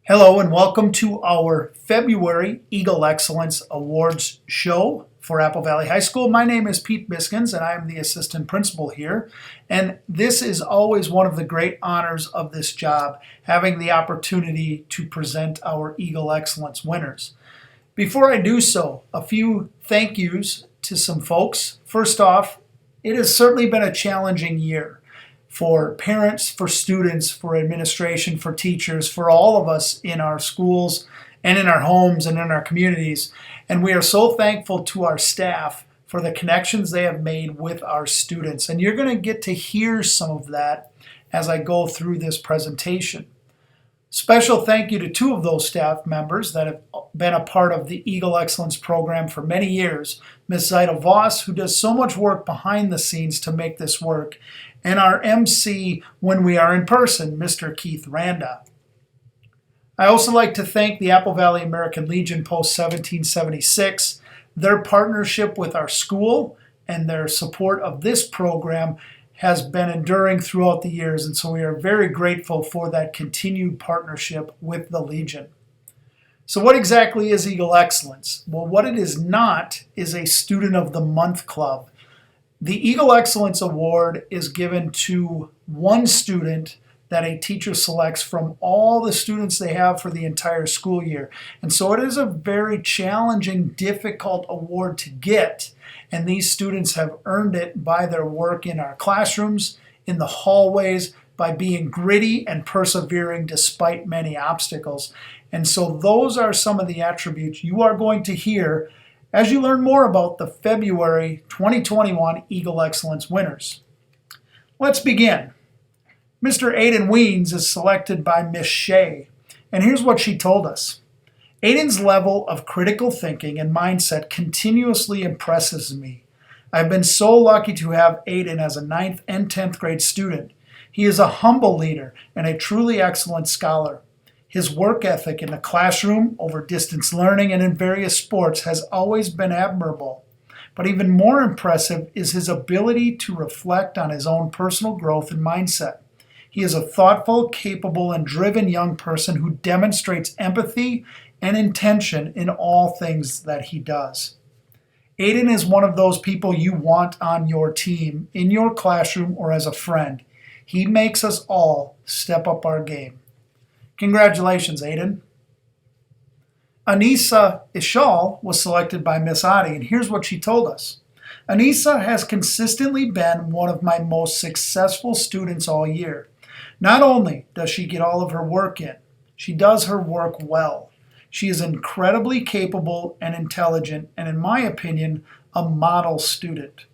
Hello and welcome to our February Eagle Excellence Awards show for Apple Valley High School. My name is Pete Biskins and I am the assistant principal here. And this is always one of the great honors of this job, having the opportunity to present our Eagle Excellence winners. Before I do so, a few thank yous to some folks. First off, it has certainly been a challenging year for parents, for students, for administration, for teachers, for all of us in our schools and in our homes and in our communities. And we are so thankful to our staff for the connections they have made with our students. And you're going to get to hear some of that as I go through this presentation. Special thank you to two of those staff members that have been a part of the Eagle Excellence program for many years. Ms. Zyda Voss, who does so much work behind the scenes to make this work, and our MC when we are in person, Mr. Keith Randa. I also like to thank the Apple Valley American Legion Post 1776. Their partnership with our school and their support of this program has been enduring throughout the years, and so we are very grateful for that continued partnership with the Legion. So what exactly is Eagle Excellence? Well, what it is not is a Student of the Month club. The Eagle Excellence Award is given to one student that a teacher selects from all the students they have for the entire school year. And so it is a very challenging, difficult award to get, and these students have earned it by their work in our classrooms, in the hallways, by being gritty and persevering despite many obstacles. And so those are some of the attributes you are going to hear as you learn more about the February 2021 Eagle Excellence winners. Let's begin. Mr. Aidan Wiens is selected by Miss Shea, and here's what she told us. Aidan's level of critical thinking and mindset continuously impresses me. I've been so lucky to have Aidan as a 9th and 10th grade student. He is a humble leader and a truly excellent scholar. His work ethic in the classroom, over distance learning, and in various sports has always been admirable. But even more impressive is his ability to reflect on his own personal growth and mindset. He is a thoughtful, capable, and driven young person who demonstrates empathy and intention in all things that he does. Aidan is one of those people you want on your team, in your classroom, or as a friend. He makes us all step up our game. Congratulations, Aidan. Anissa Ishal was selected by Miss Adi, and here's what she told us. Anissa has consistently been one of my most successful students all year. Not only does she get all of her work in, she does her work well. She is incredibly capable and intelligent, and in my opinion, a model student.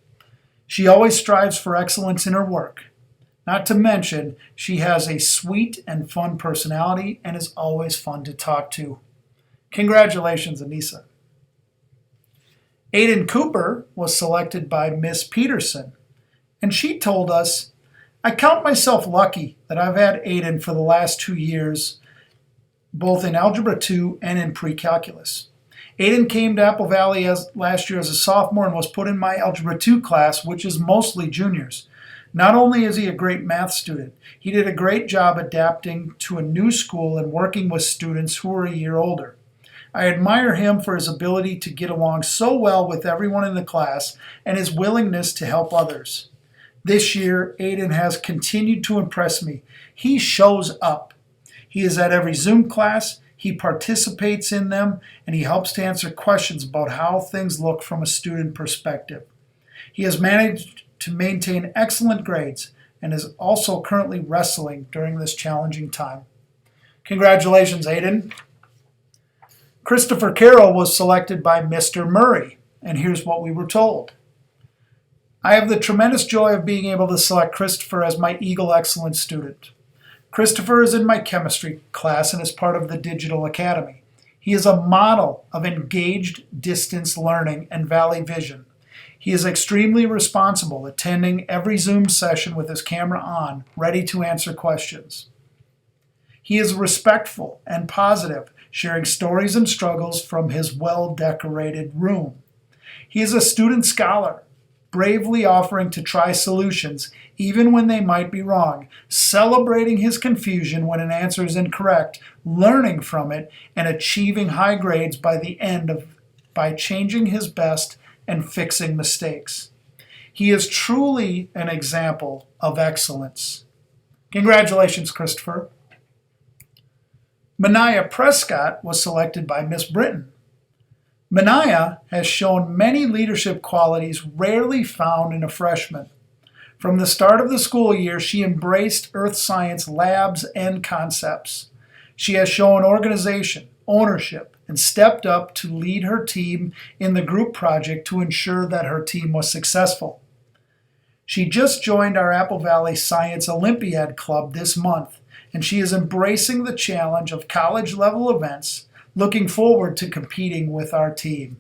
She always strives for excellence in her work. Not to mention, she has a sweet and fun personality and is always fun to talk to. Congratulations, Anissa. Aidan Cooper was selected by Miss Peterson, and she told us, I count myself lucky that I've had Aidan for the last 2 years, both in Algebra 2 and in pre-calculus. Aidan came to Apple Valley last year as a sophomore and was put in my Algebra 2 class, which is mostly juniors. Not only is he a great math student, he did a great job adapting to a new school and working with students who are a year older. I admire him for his ability to get along so well with everyone in the class and his willingness to help others. This year, Aidan has continued to impress me. He shows up. He is at every Zoom class, he participates in them, and he helps to answer questions about how things look from a student perspective. He has managed to maintain excellent grades and is also currently wrestling during this challenging time. Congratulations, Aidan. Christopher Carroll was selected by Mr. Murray, and here's what we were told. I have the tremendous joy of being able to select Christopher as my Eagle Excellence student. Christopher is in my chemistry class and is part of the Digital Academy. He is a model of engaged distance learning and Valley Vision. He is extremely responsible, attending every Zoom session with his camera on, ready to answer questions. He is respectful and positive, sharing stories and struggles from his well-decorated room. He is a student scholar. bravely offering to try solutions even when they might be wrong, celebrating his confusion when an answer is incorrect, learning from it, and achieving high grades by changing his best and fixing mistakes. He is truly an example of excellence. Congratulations, Christopher. Manaya Prescott was selected by Miss Britton. Manaya has shown many leadership qualities rarely found in a freshman. From the start of the school year, she embraced earth science labs and concepts. She has shown organization, ownership, and stepped up to lead her team in the group project to ensure that her team was successful. She just joined our Apple Valley Science Olympiad Club this month, and she is embracing the challenge of college-level events, looking forward to competing with our team.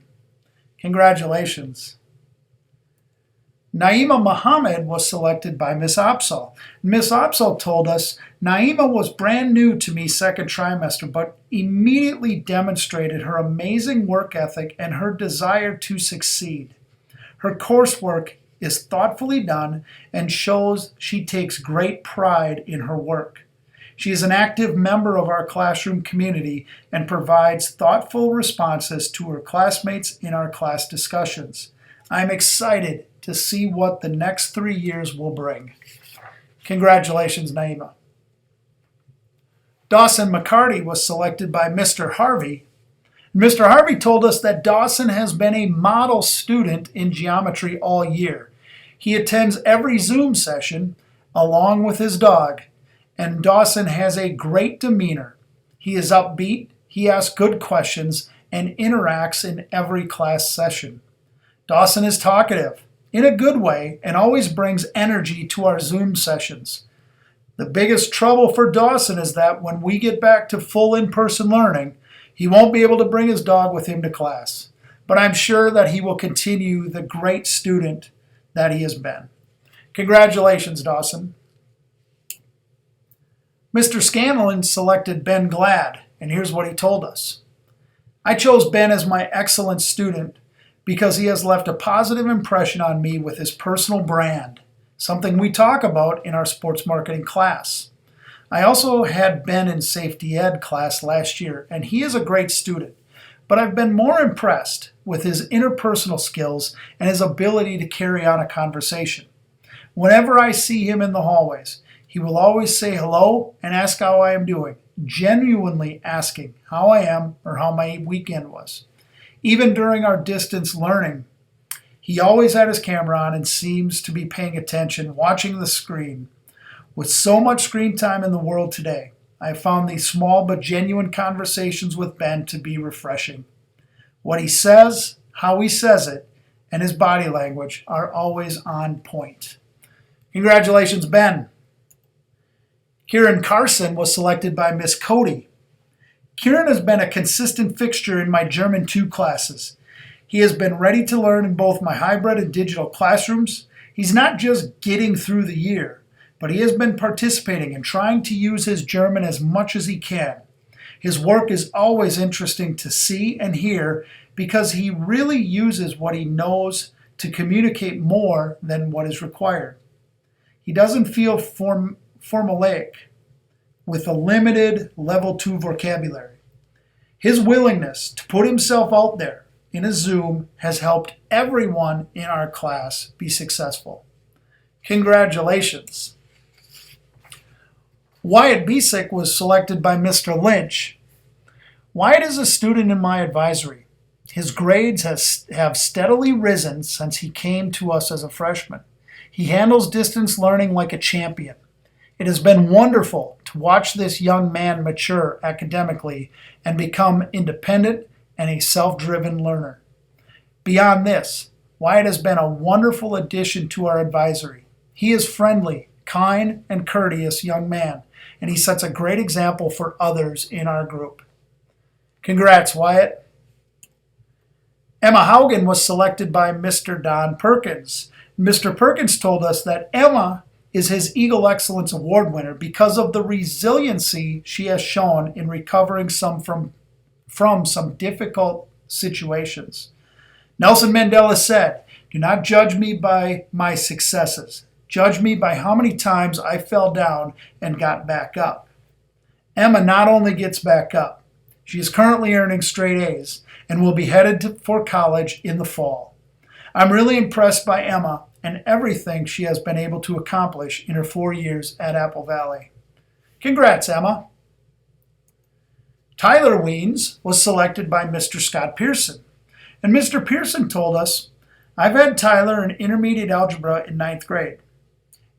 Congratulations. Naima Muhammad was selected by Miss Opsal. Miss Opsal told us, Naima was brand new to me second trimester, but immediately demonstrated her amazing work ethic and her desire to succeed. Her coursework is thoughtfully done and shows she takes great pride in her work. She is an active member of our classroom community and provides thoughtful responses to her classmates in our class discussions. I'm excited to see what the next 3 years will bring. Congratulations, Naima. Dawson Mccarty was selected by Mr. Harvey. Mr. Harvey told us that Dawson has been a model student in geometry all year. He attends every Zoom session along with his dog, and Dawson has a great demeanor. He is upbeat, he asks good questions, and interacts in every class session. Dawson is talkative, in a good way, and always brings energy to our Zoom sessions. The biggest trouble for Dawson is that when we get back to full in-person learning, he won't be able to bring his dog with him to class. But I'm sure that he will continue the great student that he has been. Congratulations, Dawson. Mr. Scanlon selected Ben Glad, and here's what he told us. I chose Ben as my excellent student because he has left a positive impression on me with his personal brand, something we talk about in our sports marketing class. I also had Ben in safety ed class last year, and he is a great student, but I've been more impressed with his interpersonal skills and his ability to carry on a conversation. Whenever I see him in the hallways, he will always say hello and ask how I am doing, genuinely asking how I am or how my weekend was. Even during our distance learning, he always had his camera on and seems to be paying attention, watching the screen. With so much screen time in the world today, I have found these small but genuine conversations with Ben to be refreshing. What he says, how he says it, and his body language are always on point. Congratulations, Ben. Kieran Carson was selected by Miss Cody. Kieran has been a consistent fixture in my German 2 classes. He has been ready to learn in both my hybrid and digital classrooms. He's not just getting through the year, but he has been participating and trying to use his German as much as he can. His work is always interesting to see and hear because he really uses what he knows to communicate more than what is required. He doesn't feel formulaic with a limited level 2 vocabulary. His willingness to put himself out there in a Zoom has helped everyone in our class be successful. Congratulations. Wyatt Bisick was selected by Mr. Lynch. Wyatt is a student in my advisory. His grades have steadily risen since he came to us as a freshman. He handles distance learning like a champion. It has been wonderful to watch this young man mature academically and become independent and a self-driven learner. Beyond this, Wyatt has been a wonderful addition to our advisory. He is friendly, kind, and courteous young man, and he sets a great example for others in our group. Congrats, Wyatt. Emma Haugen was selected by Mr. Don Perkins. Mr. Perkins told us that Emma is his Eagle Excellence Award winner because of the resiliency she has shown in recovering from some difficult situations. Nelson Mandela said, Do not judge me by my successes. Judge me by how many times I fell down and got back up. Emma not only gets back up, she is currently earning straight A's and will be headed for college in the fall. I'm really impressed by Emma and everything she has been able to accomplish in her 4 years at Apple Valley. Congrats, Emma. Tyler Wiens was selected by Mr. Scott Pearson. And Mr. Pearson told us, I've had Tyler in intermediate algebra in 9th grade.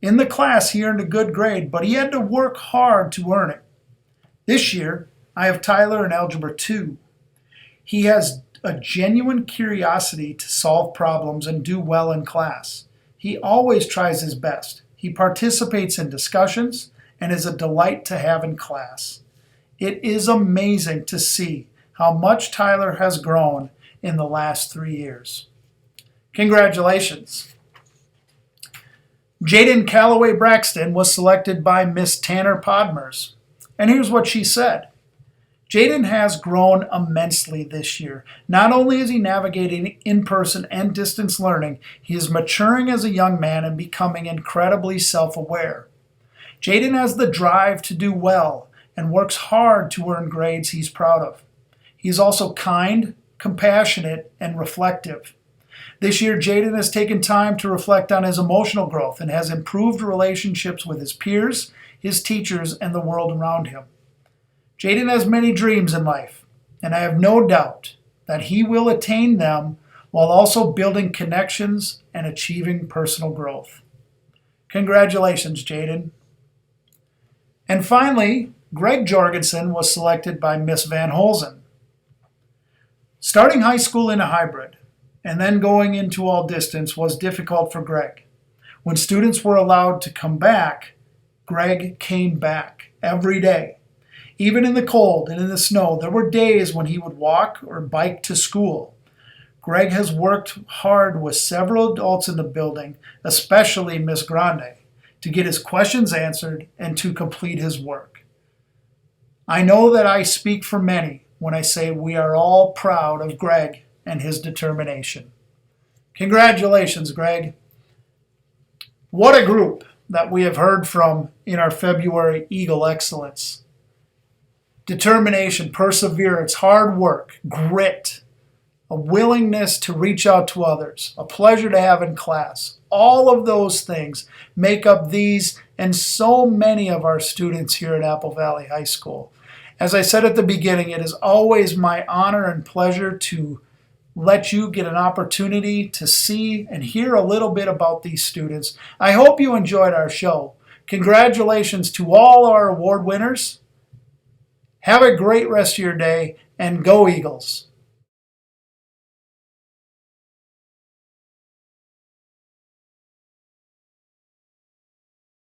In the class, he earned a good grade, but he had to work hard to earn it. This year, I have Tyler in Algebra 2. He has a genuine curiosity to solve problems and do well in class. He always tries his best. He participates in discussions and is a delight to have in class. It is amazing to see how much Tyler has grown in the last 3 years. Congratulations. Jaden Callaway Braxton was selected by Miss Tanner Podmers. And here's what she said. Jaden has grown immensely this year. Not only is he navigating in-person and distance learning, he is maturing as a young man and becoming incredibly self-aware. Jaden has the drive to do well and works hard to earn grades he's proud of. He is also kind, compassionate, and reflective. This year, Jaden has taken time to reflect on his emotional growth and has improved relationships with his peers, his teachers, and the world around him. Jaden has many dreams in life, and I have no doubt that he will attain them while also building connections and achieving personal growth. Congratulations, Jaden. And finally, Greg Jorgensen was selected by Miss Van Holzen. Starting high school in a hybrid and then going into all distance was difficult for Greg. When students were allowed to come back, Greg came back every day. Even in the cold and in the snow, there were days when he would walk or bike to school. Greg has worked hard with several adults in the building, especially Miss Grande, to get his questions answered and to complete his work. I know that I speak for many when I say we are all proud of Greg and his determination. Congratulations, Greg. What a group that we have heard from in our February Eagle Excellence. Determination, perseverance, hard work, grit, a willingness to reach out to others, a pleasure to have in class. All of those things make up these and so many of our students here at Apple Valley High School. As I said at the beginning, it is always my honor and pleasure to let you get an opportunity to see and hear a little bit about these students. I hope you enjoyed our show. Congratulations to all our award winners. Have a great rest of your day, and go Eagles!